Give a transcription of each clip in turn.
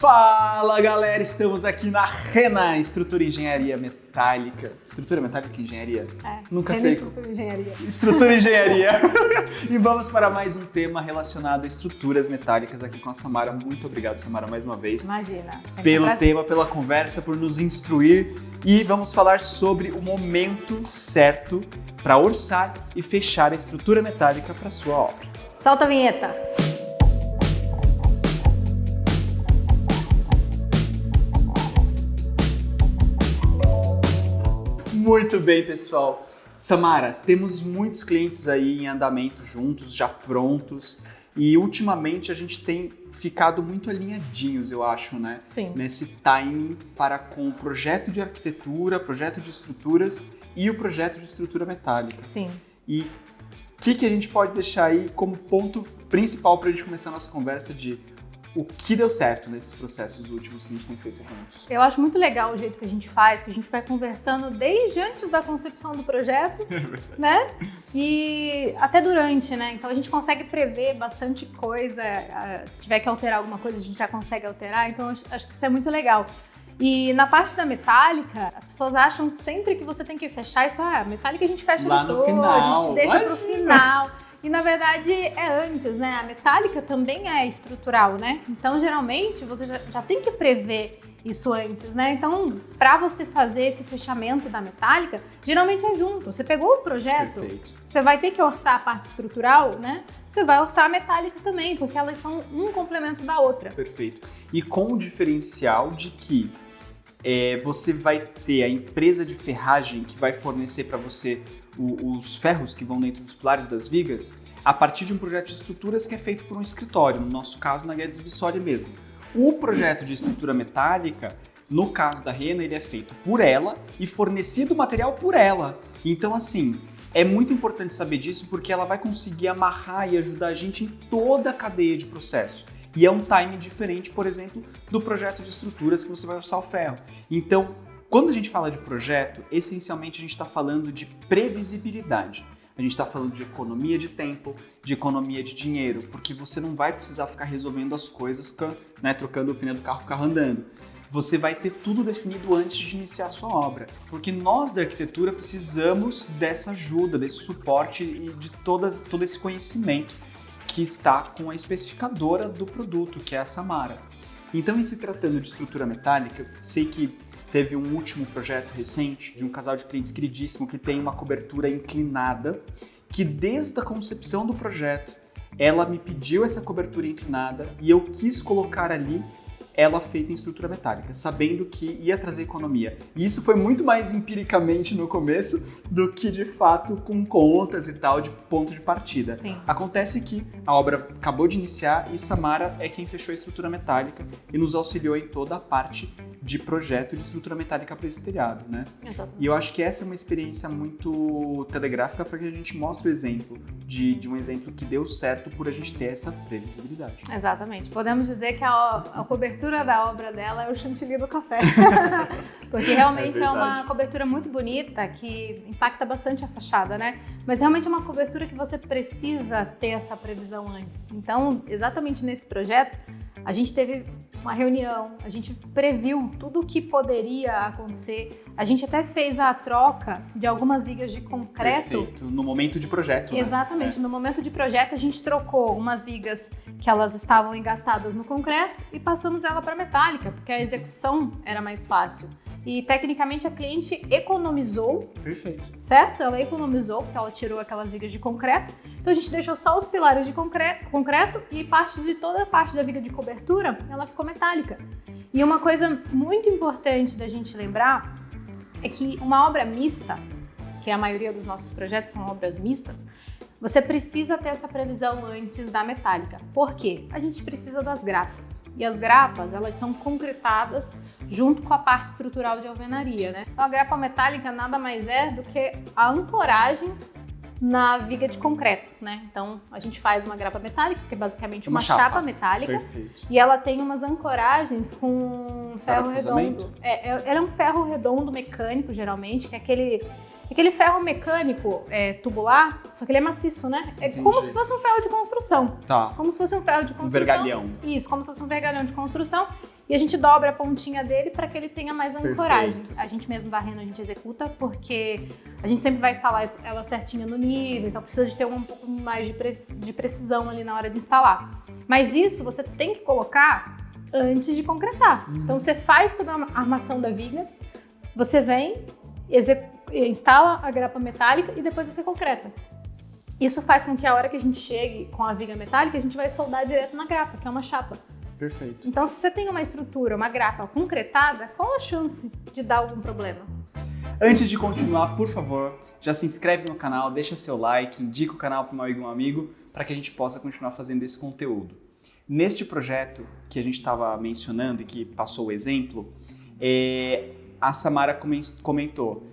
Fala galera, estamos aqui na Rena Estrutura e Engenharia Metálica. Estrutura Metálica e Engenharia? Nunca Rena sei. Estrutura e Engenharia. Estrutura e Engenharia. E vamos para mais um tema relacionado a estruturas metálicas aqui com a Samara. Muito obrigado, Samara, mais uma vez. Imagina. Pelo tema, pela conversa, por nos instruir. E vamos falar sobre o momento certo para orçar e fechar a estrutura metálica para sua obra. Solta a vinheta. Muito bem, pessoal. Samara, temos muitos clientes aí em andamento juntos, já prontos. E ultimamente a gente tem ficado muito alinhadinhos, eu acho, né? Sim. Nesse timing para com o projeto de arquitetura, projeto de estruturas e o projeto de estrutura metálica. Sim. E o que a gente pode deixar aí como ponto principal para a gente começar a nossa conversa de o que deu certo nesses processos últimos que a gente tem feito juntos? Eu acho muito legal o jeito que a gente faz, que a gente vai conversando desde antes da concepção do projeto, né? E até durante, né? Então a gente consegue prever bastante coisa. Se tiver que alterar alguma coisa, a gente já consegue alterar. Então acho que isso é muito legal. E na parte da metálica, as pessoas acham sempre que você tem que fechar isso. A metálica a gente fecha lá depois, no final. A gente deixa pro final. E na verdade é antes, né? A metálica também é estrutural, né? Então geralmente você já tem que prever isso antes, né? Então, para você fazer esse fechamento da metálica, geralmente é junto. Você pegou o projeto, Perfeito. Você vai ter que orçar a parte estrutural, né? Você vai orçar a metálica também, porque elas são um complemento da outra. Perfeito. E com o diferencial de que você vai ter a empresa de ferragem que vai fornecer para você os ferros que vão dentro dos pilares das vigas a partir de um projeto de estruturas que é feito por um escritório, no nosso caso na Guedes Vissoli mesmo. O projeto de estrutura metálica, no caso da Rena, ele é feito por ela e fornecido o material por ela. Então assim, é muito importante saber disso porque ela vai conseguir amarrar e ajudar a gente em toda a cadeia de processo. E é um time diferente, por exemplo, do projeto de estruturas que você vai orçar o ferro. Então, quando a gente fala de projeto, essencialmente a gente está falando de previsibilidade. A gente está falando de economia de tempo, de economia de dinheiro, porque você não vai precisar ficar resolvendo as coisas, né, trocando o pneu do carro andando. Você vai ter tudo definido antes de iniciar a sua obra. Porque nós da arquitetura precisamos dessa ajuda, desse suporte e de todo esse conhecimento que está com a especificadora do produto, que é a Samara. Então, em se tratando de estrutura metálica, sei que teve um último projeto recente de um casal de clientes queridíssimo que tem uma cobertura inclinada, que desde a concepção do projeto, ela me pediu essa cobertura inclinada e eu quis colocar ali ela feita em estrutura metálica, sabendo que ia trazer economia. E isso foi muito mais empiricamente no começo do que, de fato, com contas e tal, de ponto de partida. Sim. Acontece que a obra acabou de iniciar e Samara é quem fechou a estrutura metálica e nos auxiliou em toda a parte de projeto de estrutura metálica para esse telhado, né? Exatamente. E eu acho que essa é uma experiência muito telegráfica porque a gente mostra o exemplo de um exemplo que deu certo por a gente ter essa previsibilidade. Exatamente. Podemos dizer que a cobertura da obra dela é o chantilly do café. Porque realmente é uma cobertura muito bonita que impacta bastante a fachada, né? Mas realmente é uma cobertura que você precisa ter essa previsão antes. Então, exatamente nesse projeto, a gente teve uma reunião, a gente previu tudo o que poderia acontecer. A gente até fez a troca de algumas vigas de concreto. Perfeito. No momento de projeto, né? Exatamente. No momento de projeto, a gente trocou umas vigas que elas estavam engastadas no concreto e passamos ela para metálica, porque a execução era mais fácil. E, tecnicamente, a cliente economizou. Perfeito. Certo? Ela economizou, porque ela tirou aquelas vigas de concreto. Então, a gente deixou só os pilares de concreto e toda a parte da viga de cobertura, ela ficou metálica. E uma coisa muito importante da gente lembrar é que uma obra mista, que a maioria dos nossos projetos são obras mistas, você precisa ter essa previsão antes da metálica. Por quê? A gente precisa das grapas. E as grapas, elas são concretadas junto com a parte estrutural de alvenaria, né? Então, a grapa metálica nada mais é do que a ancoragem na viga de concreto, né? Então, a gente faz uma grapa metálica, que é basicamente uma chapa metálica. Perfeito. E ela tem umas ancoragens com ferro redondo. Ela é um ferro redondo mecânico, geralmente, que é aquele ferro mecânico tubular, só que ele é maciço, né? É Entendi. como se fosse um ferro de construção. Tá. Como se fosse um ferro de construção. Um vergalhão. Isso, como se fosse um vergalhão de construção. e a gente dobra a pontinha dele para que ele tenha mais ancoragem. Perfeito. A gente mesmo varrendo, a gente executa, porque a gente sempre vai instalar ela certinha no nível, então precisa de ter um pouco mais de precisão ali na hora de instalar. Mas isso você tem que colocar antes de concretar. Então você faz toda a armação da viga, você vem, instala a grapa metálica e depois você concreta. Isso faz com que a hora que a gente chegue com a viga metálica, a gente vai soldar direto na grapa, que é uma chapa. Perfeito. Então, se você tem uma estrutura, uma grapa concretada, qual a chance de dar algum problema? Antes de continuar, por favor, já se inscreve no canal, deixa seu like, indica o canal para um amigo para que a gente possa continuar fazendo esse conteúdo. Neste projeto que a gente estava mencionando e que passou o exemplo, a Samara comentou,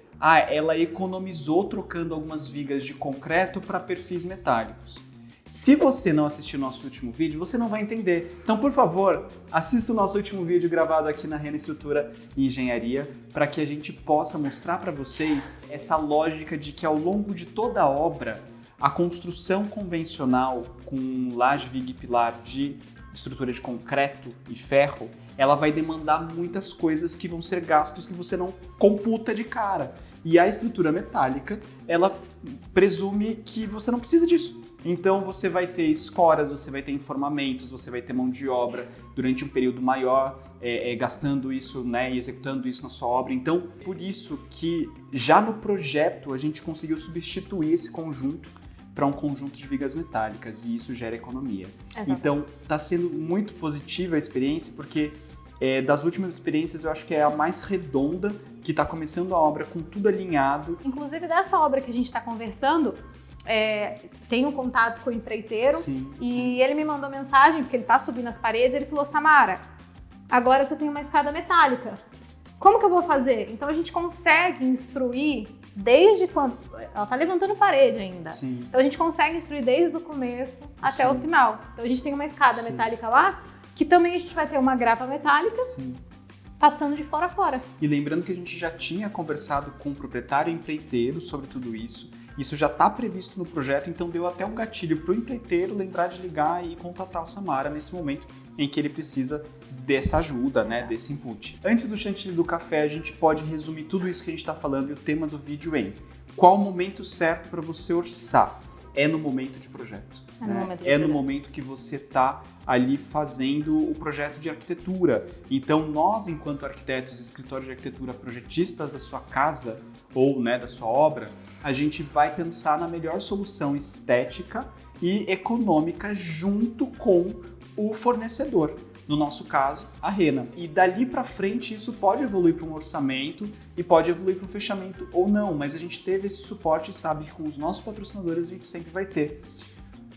ela economizou trocando algumas vigas de concreto para perfis metálicos. Se você não assistiu o nosso último vídeo, você não vai entender. Então, por favor, assista o nosso último vídeo gravado aqui na Rena Estrutura e Engenharia para que a gente possa mostrar para vocês essa lógica de que ao longo de toda a obra, a construção convencional com laje, viga e pilar de estrutura de concreto e ferro, ela vai demandar muitas coisas que vão ser gastos que você não computa de cara. E a estrutura metálica, ela presume que você não precisa disso. Então você vai ter escoras, você vai ter informamentos, você vai ter mão de obra durante um período maior, gastando isso, né, e executando isso na sua obra. Então, por isso que já no projeto a gente conseguiu substituir esse conjunto para um conjunto de vigas metálicas e isso gera economia. Exato. Então, está sendo muito positiva a experiência porque das últimas experiências eu acho que é a mais redonda, que está começando a obra com tudo alinhado. Inclusive, dessa obra que a gente está conversando, tenho contato com o empreiteiro e ele me mandou mensagem, porque ele está subindo as paredes, ele falou, Samara, agora você tem uma escada metálica. Como que eu vou fazer? Então a gente consegue instruir desde quando... Ela está levantando parede ainda. Sim. Então a gente consegue instruir desde o começo até o final. Então a gente tem uma escada metálica lá, que também a gente vai ter uma grapa metálica passando de fora a fora. E lembrando que a gente já tinha conversado com o proprietário e empreiteiro sobre tudo isso. Isso já está previsto no projeto, então deu até um gatilho para o empreiteiro lembrar de ligar e contatar a Samara nesse momento em que ele precisa dessa ajuda, né, desse input. Antes do chantilly do café, a gente pode resumir tudo isso que a gente está falando e o tema do vídeo em qual o momento certo para você orçar? É no momento de projeto. No momento que você está ali fazendo o projeto de arquitetura. Então, nós, enquanto arquitetos, escritórios de arquitetura, projetistas da sua casa ou, né, da sua obra, a gente vai pensar na melhor solução estética e econômica junto com o fornecedor. No nosso caso, a Rena. E dali para frente isso pode evoluir para um orçamento e pode evoluir para um fechamento ou não, mas a gente teve esse suporte e sabe que com os nossos patrocinadores a gente sempre vai ter.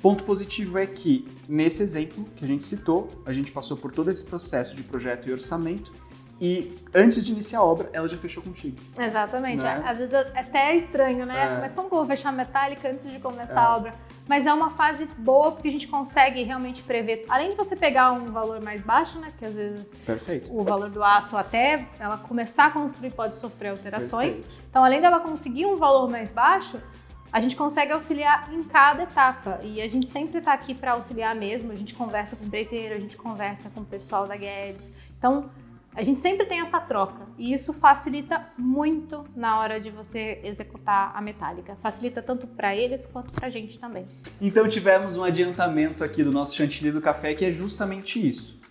Ponto positivo é que, nesse exemplo que a gente citou, a gente passou por todo esse processo de projeto e orçamento e antes de iniciar a obra, ela já fechou contigo. Exatamente. Né? Às vezes é até estranho, né? Mas como que eu vou fechar metálica antes de começar a obra? Mas é uma fase boa porque a gente consegue realmente prever. Além de você pegar um valor mais baixo, né? Porque às vezes o valor do aço até ela começar a construir pode sofrer alterações. Perfeito. Então, além dela conseguir um valor mais baixo, a gente consegue auxiliar em cada etapa. E a gente sempre está aqui para auxiliar mesmo. A gente conversa com o empreiteiro, a gente conversa com o pessoal da Guedes. Então, a gente sempre tem essa troca e isso facilita muito na hora de você executar a metálica. Facilita tanto para eles quanto para a gente também. Então tivemos um adiantamento aqui do nosso chantilly do café que é justamente isso.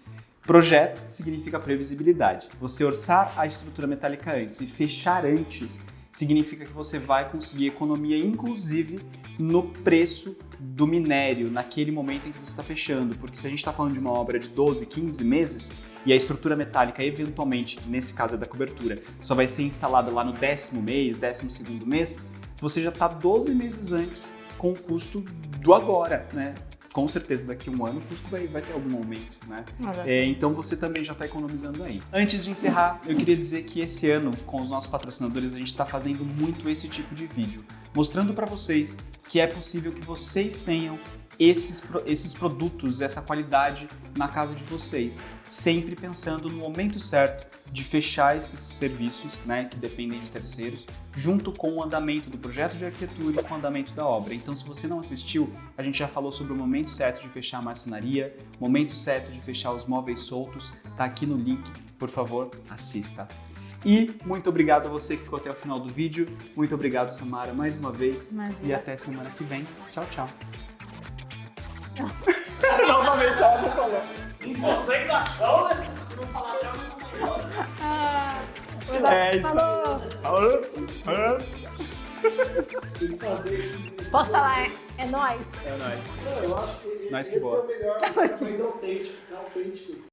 Projeto significa previsibilidade. Você orçar a estrutura metálica antes e fechar antes significa que você vai conseguir economia, inclusive no preço do minério, naquele momento em que você está fechando. Porque se a gente está falando de uma obra de 12, 15 meses e a estrutura metálica, eventualmente, nesse caso da cobertura, só vai ser instalada lá no 10º mês, 12º mês, você já está 12 meses antes com o custo do agora, né? Com certeza daqui a um ano o custo vai ter algum aumento, né? Então você também já está economizando aí. Antes de encerrar, eu queria dizer que esse ano, com os nossos patrocinadores, a gente está fazendo muito esse tipo de vídeo, mostrando para vocês que é possível que vocês tenham esses produtos, essa qualidade na casa de vocês, sempre pensando no momento certo de fechar esses serviços, né, que dependem de terceiros, junto com o andamento do projeto de arquitetura e com o andamento da obra. Então, se você não assistiu, a gente já falou sobre o momento certo de fechar a marcenaria, o momento certo de fechar os móveis soltos, tá aqui no link, por favor, assista. E muito obrigado a você que ficou até o final do vídeo, muito obrigado, Samara, mais uma vez, e até semana que vem. Tchau, tchau. Novamente, ela não falou. E você que tá show, né? Se não falar tchau, não vai É isso. Falou. Tem que fazer isso. Posso falar? É nóis. É nóis. Não, eu acho que Nós que esse boa. é o melhor, mais autêntico.